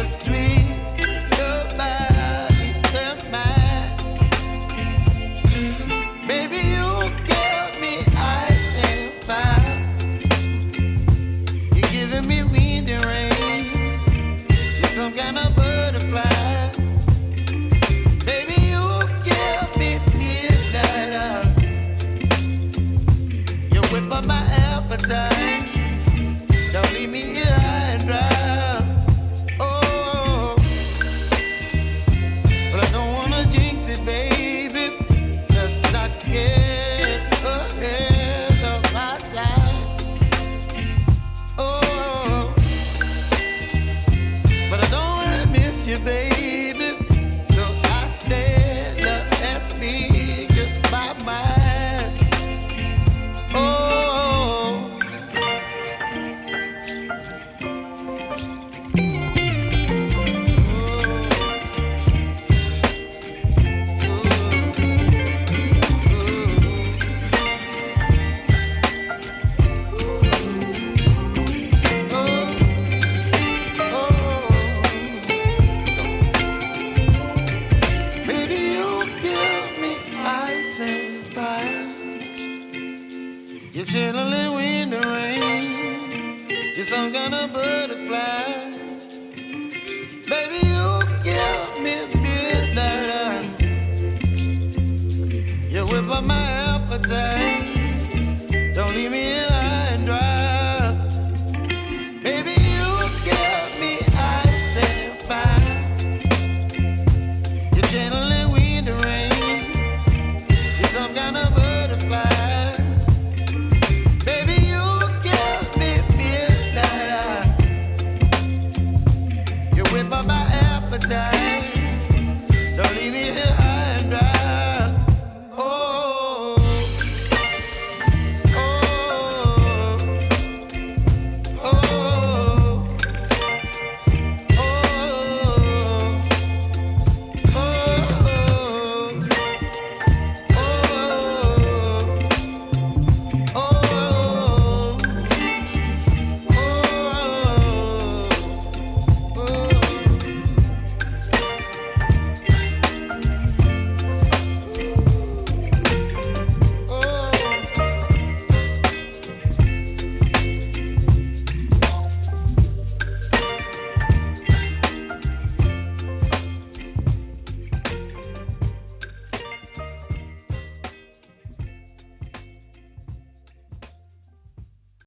the street. Your body and mine. Baby, you give me ice and fire. You're giving me wind and rain. You're some kind of butterfly. Baby, you give me midnight. You whip up my appetite. Don't leave me here high and dry. Oh, but I don't wanna jinx it, baby. Let's not get ahead of my time. Oh, but I don't wanna miss you, baby. So I stand up and speak just my mind. Oh. Baby, you give me ice and fire. You're chilling wind and rain. You're some kind of butterfly. Baby, you give me midnight. You whip up my appetite. Don't leave me here high and dry. Baby, you give me ice and fire. You're channeling wind and rain. You're some kind of butterfly. Baby, you give me midnight. You whip up my appetite.